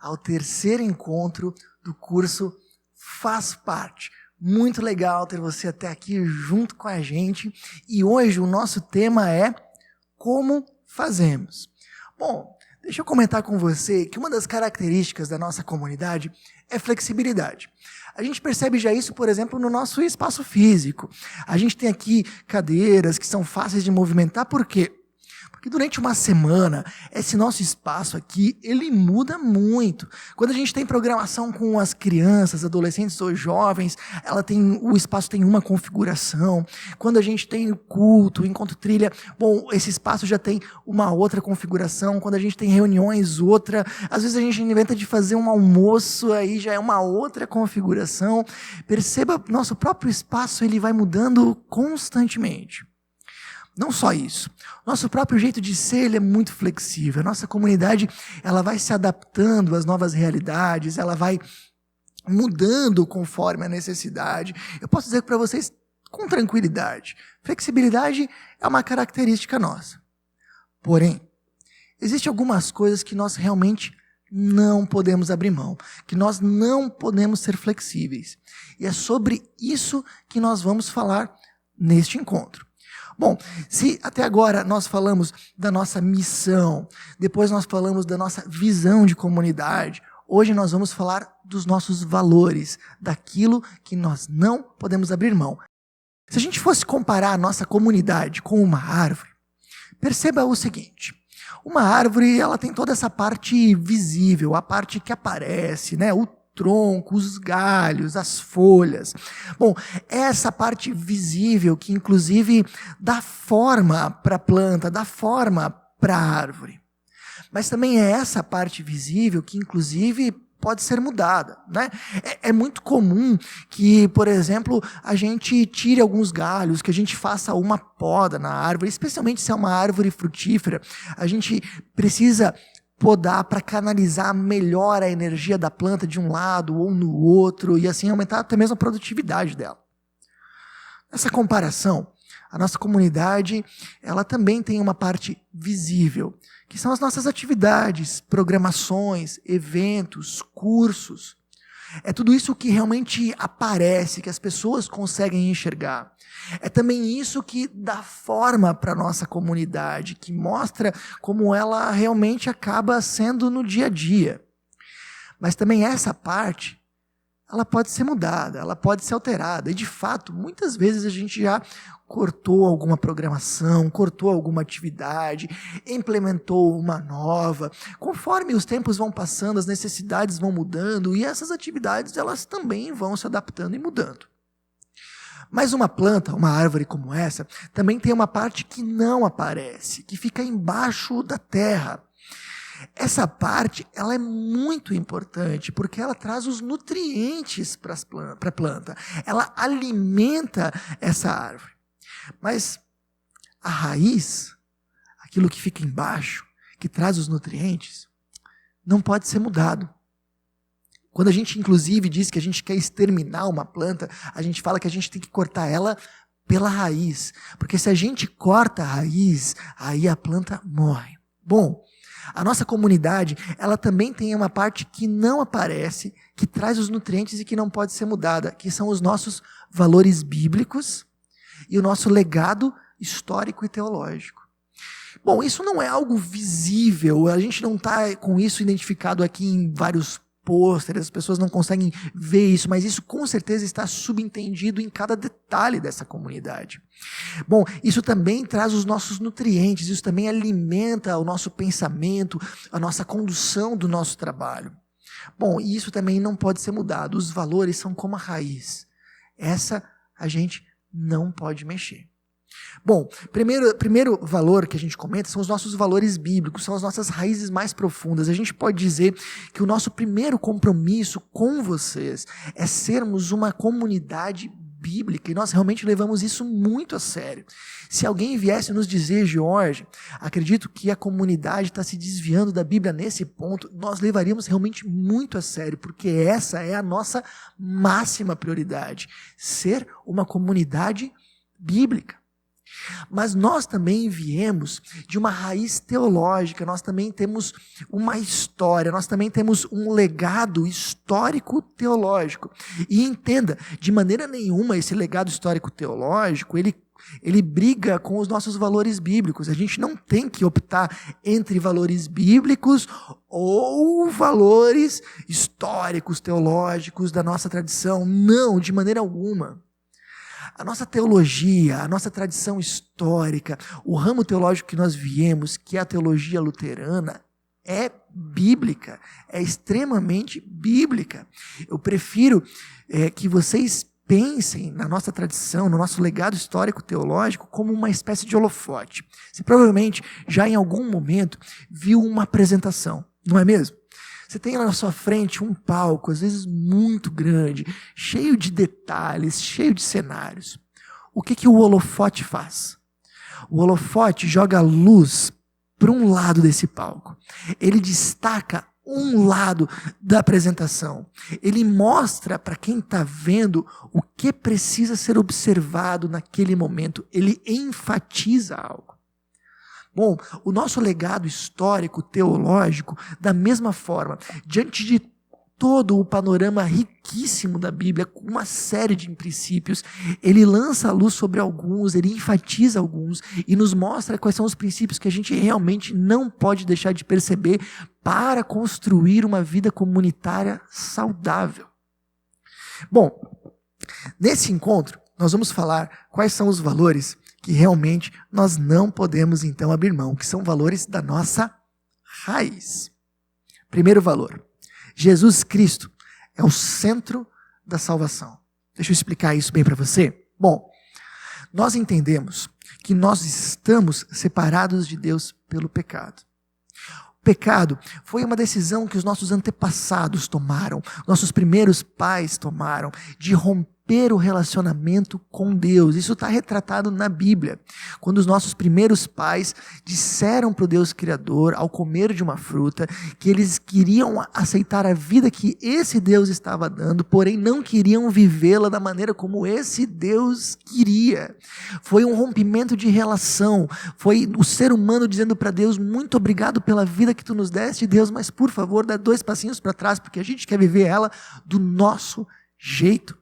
ao terceiro encontro do curso Faz Parte. Muito legal ter você até aqui junto com a gente. E hoje o nosso tema é Como Fazemos? Bom, deixa eu comentar com você que uma das características da nossa comunidade é flexibilidade. A gente percebe já isso, por exemplo, no nosso espaço físico. A gente tem aqui cadeiras que são fáceis de movimentar, por quê? Porque durante uma semana, esse nosso espaço aqui, ele muda muito. Quando a gente tem programação com as crianças, adolescentes ou jovens, o espaço tem uma configuração. Quando a gente tem o culto, o encontro trilha, bom, esse espaço já tem uma outra configuração. Quando a gente tem reuniões, outra. Às vezes a gente inventa de fazer um almoço, aí já é uma outra configuração. Perceba, nosso próprio espaço, ele vai mudando constantemente. Não só isso, nosso próprio jeito de ser ele é muito flexível. A nossa comunidade ela vai se adaptando às novas realidades, ela vai mudando conforme a necessidade. Eu posso dizer para vocês com tranquilidade, flexibilidade é uma característica nossa. Porém, existem algumas coisas que nós realmente não podemos abrir mão, que nós não podemos ser flexíveis. E é sobre isso que nós vamos falar neste encontro. Bom, se até agora nós falamos da nossa missão, depois nós falamos da nossa visão de comunidade, hoje nós vamos falar dos nossos valores, daquilo que nós não podemos abrir mão. Se a gente fosse comparar a nossa comunidade com uma árvore, perceba o seguinte, uma árvore ela tem toda essa parte visível, a parte que aparece, né? O tronco, os galhos, as folhas. Bom, essa parte visível que inclusive dá forma para a planta, dá forma para a árvore. Mas também é essa parte visível que inclusive pode ser mudada, né? É muito comum que, por exemplo, a gente tire alguns galhos, que a gente faça uma poda na árvore, especialmente se é uma árvore frutífera. A gente precisa podar para canalizar melhor a energia da planta de um lado ou no outro e assim aumentar até mesmo a produtividade dela. Nessa comparação, a nossa comunidade ela também tem uma parte visível, que são as nossas atividades, programações, eventos, cursos. É tudo isso que realmente aparece, que as pessoas conseguem enxergar. É também isso que dá forma para a nossa comunidade, que mostra como ela realmente acaba sendo no dia a dia. Mas também essa parte, ela pode ser mudada, ela pode ser alterada. E de fato, muitas vezes a gente já cortou alguma programação, cortou alguma atividade, implementou uma nova. Conforme os tempos vão passando, as necessidades vão mudando e essas atividades elas também vão se adaptando e mudando. Mas uma planta, uma árvore como essa, também tem uma parte que não aparece, que fica embaixo da terra. Essa parte ela é muito importante porque ela traz os nutrientes para a planta. Ela alimenta essa árvore. Mas a raiz, aquilo que fica embaixo, que traz os nutrientes, não pode ser mudado. Quando a gente inclusive diz que a gente quer exterminar uma planta, a gente fala que a gente tem que cortar ela pela raiz. Porque se a gente corta a raiz, aí a planta morre. Bom, a nossa comunidade, ela também tem uma parte que não aparece, que traz os nutrientes e que não pode ser mudada, que são os nossos valores bíblicos e o nosso legado histórico e teológico. Bom, isso não é algo visível, a gente não está com isso identificado aqui em vários pôsteres, as pessoas não conseguem ver isso, mas isso com certeza está subentendido em cada detalhe dessa comunidade. Bom, isso também traz os nossos nutrientes, isso também alimenta o nosso pensamento, a nossa condução do nosso trabalho. Bom, e isso também não pode ser mudado, os valores são como a raiz. Essa a gente não pode mexer. Bom, primeiro valor que a gente comenta são os nossos valores bíblicos, são as nossas raízes mais profundas. A gente pode dizer que o nosso primeiro compromisso com vocês é sermos uma comunidade bíblica, e nós realmente levamos isso muito a sério. Se alguém viesse nos dizer, Jorge, acredito que a comunidade está se desviando da Bíblia nesse ponto, nós levaríamos realmente muito a sério, porque essa é a nossa máxima prioridade, ser uma comunidade bíblica. Mas nós também viemos de uma raiz teológica, nós também temos uma história, nós também temos um legado histórico teológico. E entenda, de maneira nenhuma esse legado histórico teológico, ele briga com os nossos valores bíblicos. A gente não tem que optar entre valores bíblicos ou valores históricos, teológicos da nossa tradição. Não, de maneira alguma. A nossa teologia, a nossa tradição histórica, o ramo teológico que nós viemos, que é a teologia luterana, é bíblica, é extremamente bíblica. Eu prefiro que vocês pensem na nossa tradição, no nosso legado histórico teológico, como uma espécie de holofote. Você provavelmente já em algum momento viu uma apresentação, não é mesmo? Você tem lá na sua frente um palco, às vezes muito grande, cheio de detalhes, cheio de cenários. O que o holofote faz? O holofote joga luz para um lado desse palco. Ele destaca um lado da apresentação. Ele mostra para quem está vendo o que precisa ser observado naquele momento. Ele enfatiza algo. Bom, o nosso legado histórico, teológico, da mesma forma, diante de todo o panorama riquíssimo da Bíblia, com uma série de princípios, ele lança a luz sobre alguns, ele enfatiza alguns e nos mostra quais são os princípios que a gente realmente não pode deixar de perceber para construir uma vida comunitária saudável. Bom, nesse encontro, nós vamos falar quais são os valores que realmente nós não podemos então abrir mão, que são valores da nossa raiz. Primeiro valor, Jesus Cristo é o centro da salvação. Deixa eu explicar isso bem para você. Bom, nós entendemos que nós estamos separados de Deus pelo pecado. O pecado foi uma decisão que os nossos antepassados tomaram, nossos primeiros pais tomaram, de romper o relacionamento com Deus. Isso está retratado na Bíblia. Quando os nossos primeiros pais disseram para o Deus Criador, ao comer de uma fruta, que eles queriam aceitar a vida que esse Deus estava dando, porém não queriam vivê-la da maneira como esse Deus queria. Foi um rompimento de relação. Foi o ser humano dizendo para Deus: muito obrigado pela vida que tu nos deste, Deus, mas por favor, dá 2 passinhos para trás, porque a gente quer viver ela do nosso jeito.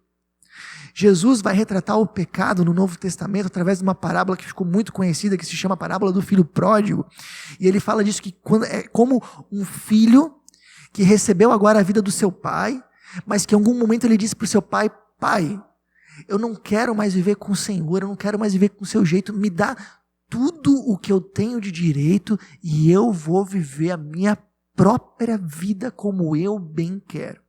Jesus vai retratar o pecado no Novo Testamento através de uma parábola que ficou muito conhecida, que se chama a parábola do filho pródigo. E ele fala disso, que é como um filho que recebeu agora a vida do seu pai, mas que em algum momento ele disse para o seu pai: pai, eu não quero mais viver com o Senhor, eu não quero mais viver com o seu jeito, me dá tudo o que eu tenho de direito e eu vou viver a minha própria vida como eu bem quero.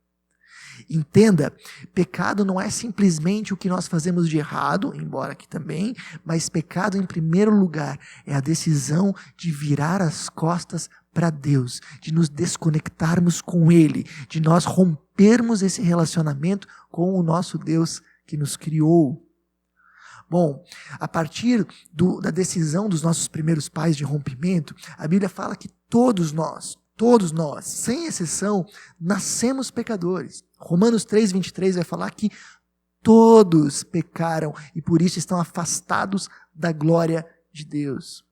Entenda, pecado não é simplesmente o que nós fazemos de errado, embora aqui também, mas pecado em primeiro lugar é a decisão de virar as costas para Deus, de nos desconectarmos com Ele, de nós rompermos esse relacionamento com o nosso Deus que nos criou. Bom, a partir da decisão dos nossos primeiros pais de rompimento, a Bíblia fala que todos nós, sem exceção, nascemos pecadores. Romanos 3:23 vai falar que todos pecaram e por isso estão afastados da glória de Deus.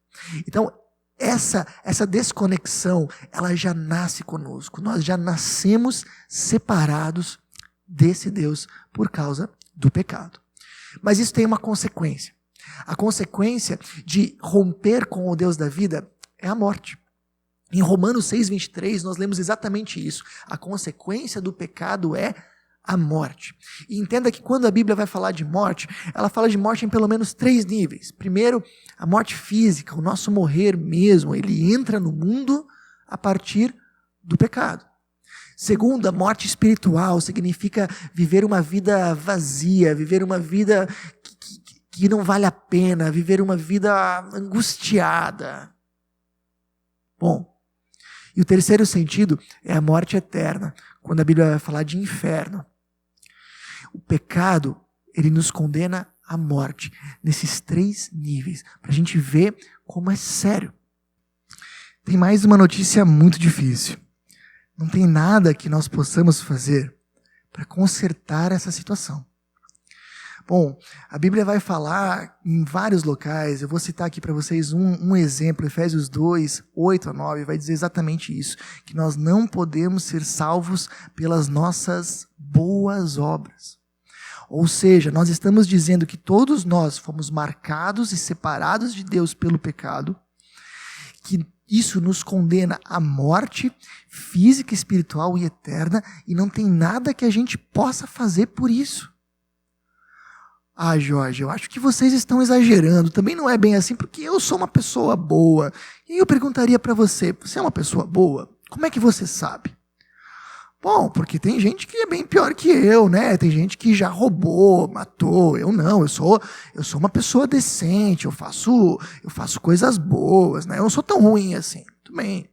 Então, essa desconexão, ela já nasce conosco. Nós já nascemos separados desse Deus por causa do pecado. Mas isso tem uma consequência. A consequência de romper com o Deus da vida é a morte. Em Romanos 6:23 nós lemos exatamente isso. A consequência do pecado é a morte. E entenda que quando a Bíblia vai falar de morte, ela fala de morte em pelo menos 3 níveis. Primeiro, a morte física, o nosso morrer mesmo, ele entra no mundo a partir do pecado. Segundo, a morte espiritual significa viver uma vida vazia, viver uma vida que não vale a pena, viver uma vida angustiada. Bom, e o terceiro sentido é a morte eterna, quando a Bíblia vai falar de inferno. O pecado, ele nos condena à morte, nesses 3 níveis, para a gente ver como é sério. Tem mais uma notícia muito difícil. Não tem nada que nós possamos fazer para consertar essa situação. Bom, a Bíblia vai falar em vários locais, eu vou citar aqui para vocês um exemplo, Efésios 2, 8 a 9, vai dizer exatamente isso, que nós não podemos ser salvos pelas nossas boas obras. Ou seja, nós estamos dizendo que todos nós fomos marcados e separados de Deus pelo pecado, que isso nos condena à morte física, espiritual e eterna, e não tem nada que a gente possa fazer por isso. Ah, Jorge, eu acho que vocês estão exagerando, também não é bem assim, porque eu sou uma pessoa boa. E eu perguntaria para você, você é uma pessoa boa? Como é que você sabe? Bom, porque tem gente que é bem pior que eu, né? Tem gente que já roubou, matou. Eu não, eu sou uma pessoa decente, eu faço coisas boas, né? Eu não sou tão ruim assim. Muito bem.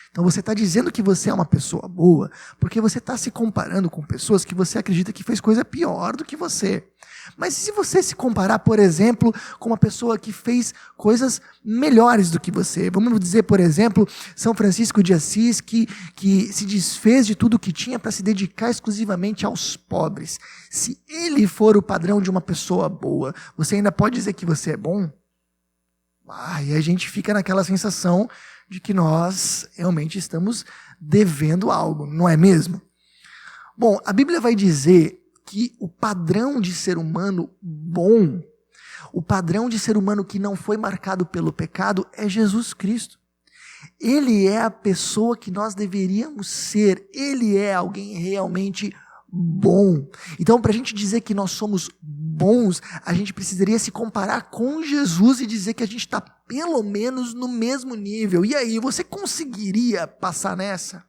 Então você está dizendo que você é uma pessoa boa, porque você está se comparando com pessoas que você acredita que fez coisa pior do que você. Mas se você se comparar, por exemplo, com uma pessoa que fez coisas melhores do que você, vamos dizer, por exemplo, São Francisco de Assis, que se desfez de tudo que tinha para se dedicar exclusivamente aos pobres. Se ele for o padrão de uma pessoa boa, você ainda pode dizer que você é bom? E a gente fica naquela sensação de que nós realmente estamos devendo algo, não é mesmo? Bom, a Bíblia vai dizer que o padrão de ser humano bom, o padrão de ser humano que não foi marcado pelo pecado é Jesus Cristo. Ele é a pessoa que nós deveríamos ser, ele é alguém realmente bom. Então, para a gente dizer que nós somos bons, a gente precisaria se comparar com Jesus e dizer que a gente está pelo menos no mesmo nível. E aí, você conseguiria passar nessa?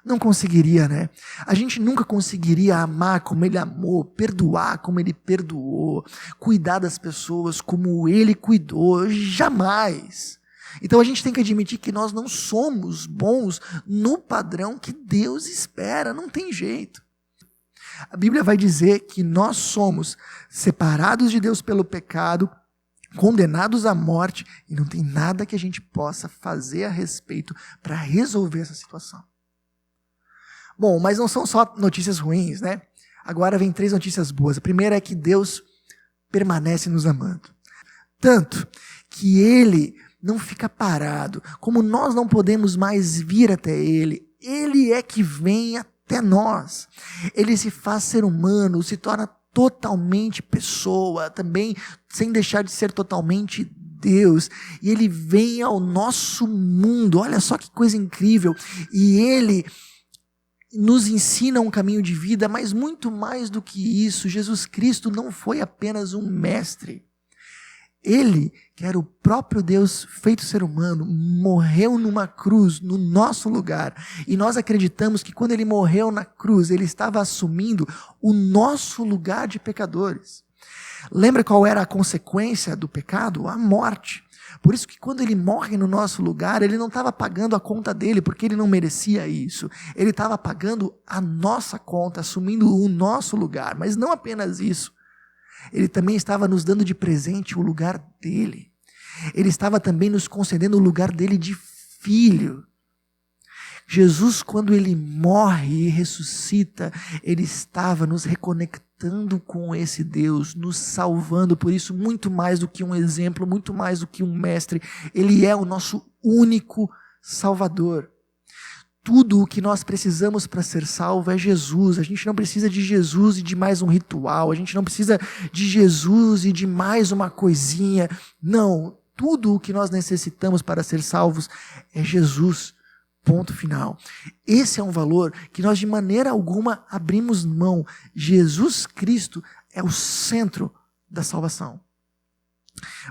Não conseguiria, né? A gente nunca conseguiria amar como ele amou, perdoar como ele perdoou, cuidar das pessoas como ele cuidou, jamais. Então a gente tem que admitir que nós não somos bons no padrão que Deus espera, não tem jeito. A Bíblia vai dizer que nós somos separados de Deus pelo pecado, condenados à morte, e não tem nada que a gente possa fazer a respeito para resolver essa situação. Bom, mas não são só notícias ruins, né? Agora vem 3 notícias boas. A primeira é que Deus permanece nos amando. Tanto que Ele não fica parado. Como nós não podemos mais vir até Ele, Ele é que vem até nós. Ele se faz ser humano, se torna totalmente pessoa, também sem deixar de ser totalmente Deus. E Ele vem ao nosso mundo. Olha só que coisa incrível. E Ele nos ensina um caminho de vida, mas muito mais do que isso, Jesus Cristo não foi apenas um mestre. Ele, que era o próprio Deus feito ser humano, morreu numa cruz no nosso lugar. E nós acreditamos que quando ele morreu na cruz, ele estava assumindo o nosso lugar de pecadores. Lembra qual era a consequência do pecado? A morte. Por isso que quando ele morre no nosso lugar, ele não estava pagando a conta dele, porque ele não merecia isso. Ele estava pagando a nossa conta, assumindo o nosso lugar. Mas não apenas isso. Ele também estava nos dando de presente o lugar dele. Ele estava também nos concedendo o lugar dele de filho. Jesus, quando ele morre e ressuscita, ele estava nos reconectando com esse Deus, nos salvando. Por isso, muito mais do que um exemplo, muito mais do que um mestre, ele é o nosso único Salvador. Tudo o que nós precisamos para ser salvo é Jesus. A gente não precisa de Jesus e de mais um ritual, a gente não precisa de Jesus e de mais uma coisinha. Não, tudo o que nós necessitamos para ser salvos é Jesus. Ponto final. Esse é um valor que nós de maneira alguma abrimos mão. Jesus Cristo é o centro da salvação.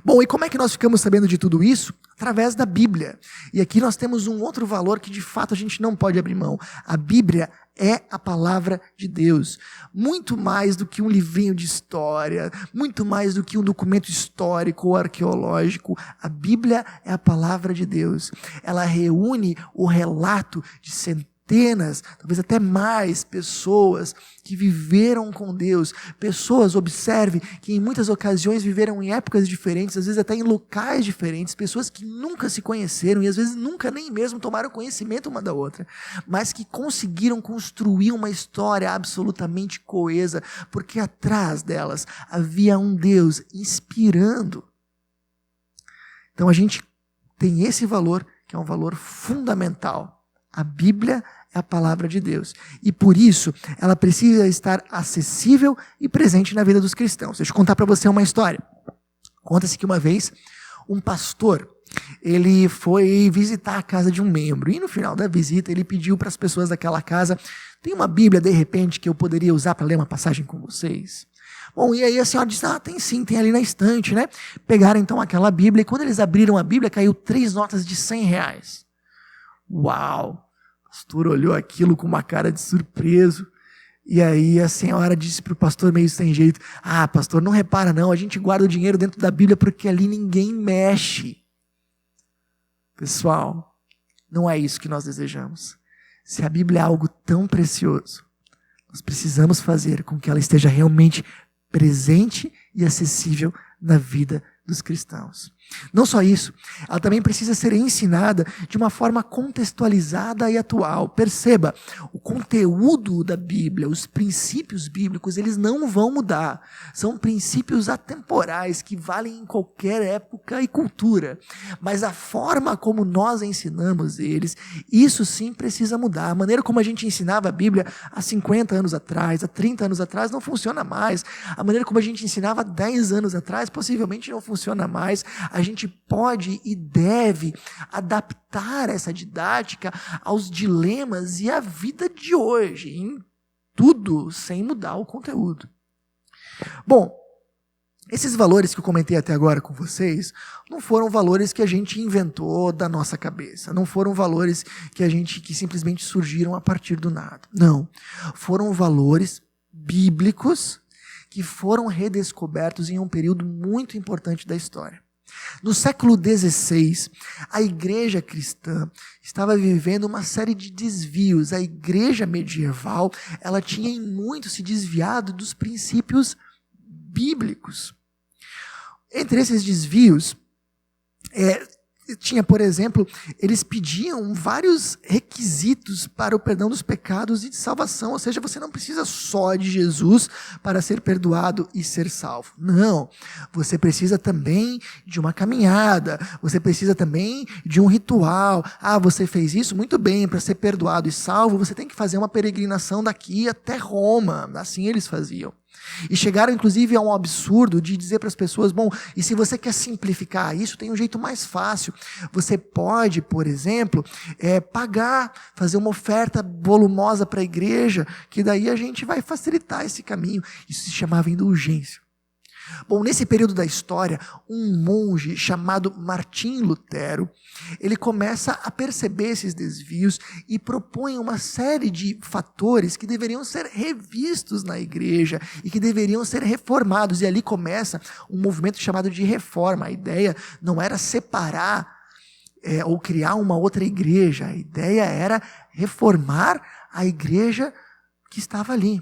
Bom, e como é que nós ficamos sabendo de tudo isso? Através da Bíblia. E aqui nós temos um outro valor que de fato a gente não pode abrir mão. A Bíblia é a palavra de Deus. Muito mais do que um livrinho de história, muito mais do que um documento histórico ou arqueológico. A Bíblia é a palavra de Deus. Ela reúne o relato de centenas centenas, talvez até mais pessoas que viveram com Deus. Pessoas, observe, que em muitas ocasiões viveram em épocas diferentes, às vezes até em locais diferentes, pessoas que nunca se conheceram e às vezes nunca nem mesmo tomaram conhecimento uma da outra, mas que conseguiram construir uma história absolutamente coesa, porque atrás delas havia um Deus inspirando. Então a gente tem esse valor, que é um valor fundamental. A Bíblia é a palavra de Deus. E por isso, ela precisa estar acessível e presente na vida dos cristãos. Deixa eu contar para você uma história. Conta-se que uma vez, um pastor, ele foi visitar a casa de um membro. E no final da visita, ele pediu para as pessoas daquela casa: tem uma Bíblia, de repente, que eu poderia usar para ler uma passagem com vocês? Bom, e aí a senhora disse: tem sim, tem ali na estante, né? Pegaram então aquela Bíblia, e quando eles abriram a Bíblia, caiu 3 notas de R$100. Uau! O pastor olhou aquilo com uma cara de surpreso, e aí a senhora disse para o pastor meio sem jeito: pastor, não repara não, a gente guarda o dinheiro dentro da Bíblia porque ali ninguém mexe. Pessoal, não é isso que nós desejamos. Se a Bíblia é algo tão precioso, nós precisamos fazer com que ela esteja realmente presente e acessível na vida dos cristãos. Não só isso, ela também precisa ser ensinada de uma forma contextualizada e atual. Perceba, o conteúdo da Bíblia, os princípios bíblicos, eles não vão mudar. São princípios atemporais que valem em qualquer época e cultura. Mas a forma como nós ensinamos eles, isso sim precisa mudar. A maneira como a gente ensinava a Bíblia há 50 anos atrás, há 30 anos atrás, não funciona mais. A maneira como a gente ensinava há 10 anos atrás, possivelmente não funciona mais. A gente pode e deve adaptar essa didática aos dilemas e à vida de hoje, em tudo sem mudar o conteúdo. Bom, esses valores que eu comentei até agora com vocês não foram valores que a gente inventou da nossa cabeça, não foram valores que simplesmente surgiram a partir do nada. Não, foram valores bíblicos que foram redescobertos em um período muito importante da história. No século XVI, a igreja cristã estava vivendo uma série de desvios. A igreja medieval, ela tinha em muito se desviado dos princípios bíblicos. Entre esses desvios, tinha, por exemplo, eles pediam vários requisitos para o perdão dos pecados e de salvação, ou seja, você não precisa só de Jesus para ser perdoado e ser salvo. Não, você precisa também de uma caminhada, você precisa também de um ritual. Você fez isso? Muito bem, para ser perdoado e salvo, você tem que fazer uma peregrinação daqui até Roma. Assim eles faziam. E chegaram inclusive a um absurdo de dizer para as pessoas: bom, e se você quer simplificar isso, tem um jeito mais fácil. Você pode, por exemplo, pagar, fazer uma oferta volumosa para a igreja, que daí a gente vai facilitar esse caminho. Isso se chamava indulgência. Bom, nesse período da história, um monge chamado Martim Lutero, ele começa a perceber esses desvios e propõe uma série de fatores que deveriam ser revistos na igreja e que deveriam ser reformados. E ali começa um movimento chamado de reforma. A ideia não era separar ou criar uma outra igreja. A ideia era reformar a igreja que estava ali,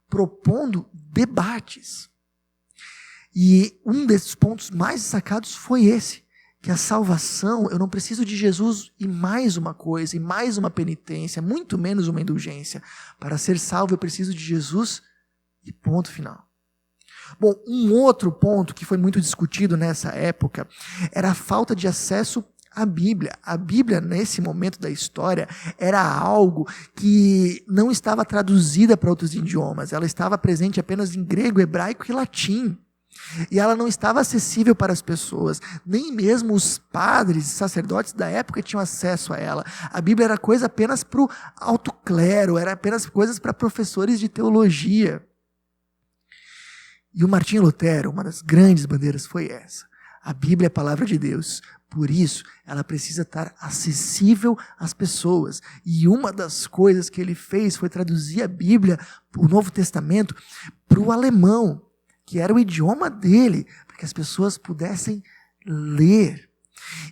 propondo debates. E um desses pontos mais destacados foi esse, que a salvação, eu não preciso de Jesus e mais uma coisa, e mais uma penitência, muito menos uma indulgência. Para ser salvo eu preciso de Jesus e ponto final. Bom, um outro ponto que foi muito discutido nessa época era a falta de acesso à Bíblia. A Bíblia, nesse momento da história, era algo que não estava traduzida para outros idiomas, ela estava presente apenas em grego, hebraico e latim. E ela não estava acessível para as pessoas, nem mesmo os padres e sacerdotes da época tinham acesso a ela. A Bíblia era coisa apenas para o alto clero, era apenas coisas para professores de teologia. E o Martim Lutero, uma das grandes bandeiras foi essa: a Bíblia é a palavra de Deus, por isso ela precisa estar acessível às pessoas. E uma das coisas que ele fez foi traduzir a Bíblia, o Novo Testamento, para o alemão, que era o idioma dele, para que as pessoas pudessem ler.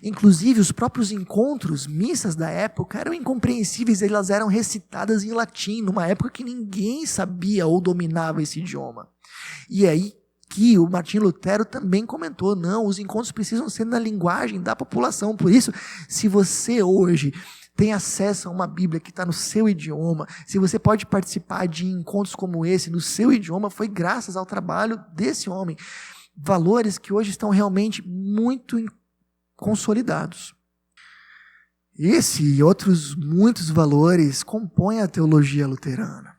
Inclusive, os próprios encontros, missas da época, eram incompreensíveis, elas eram recitadas em latim, numa época que ninguém sabia ou dominava esse idioma. E aí que o Martim Lutero também comentou, não, os encontros precisam ser na linguagem da população. Por isso, se você hoje tem acesso a uma Bíblia que está no seu idioma, se você pode participar de encontros como esse no seu idioma, foi graças ao trabalho desse homem. Valores que hoje estão realmente muito consolidados. Esse e outros muitos valores compõem a teologia luterana.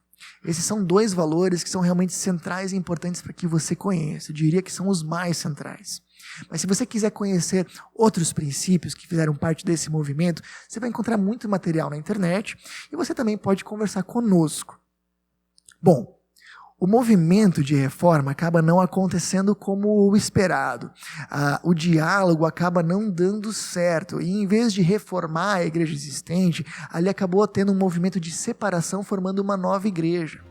Esses são 2 valores que são realmente centrais e importantes para que você conheça. Eu diria que são os mais centrais. Mas se você quiser conhecer outros princípios que fizeram parte desse movimento, você vai encontrar muito material na internet e você também pode conversar conosco. Bom, o movimento de reforma acaba não acontecendo como o esperado. O diálogo acaba não dando certo. E em vez de reformar a igreja existente, ali acabou tendo um movimento de separação, formando uma nova igreja.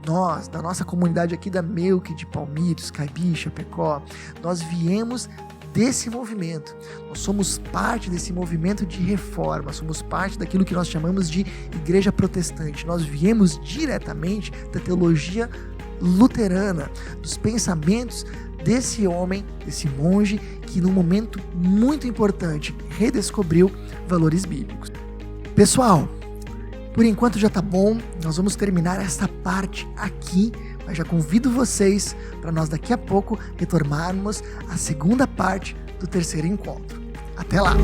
Nós, da nossa comunidade aqui da Melk, de Palmitos, Caibi, Chapecó, nós viemos desse movimento. Nós somos parte desse movimento de reforma, somos parte daquilo que nós chamamos de igreja protestante. Nós viemos diretamente da teologia luterana, dos pensamentos desse homem, desse monge, que num momento muito importante redescobriu valores bíblicos. Pessoal, por enquanto já tá bom, nós vamos terminar essa parte aqui, mas já convido vocês para nós daqui a pouco retomarmos a segunda parte do terceiro encontro. Até lá!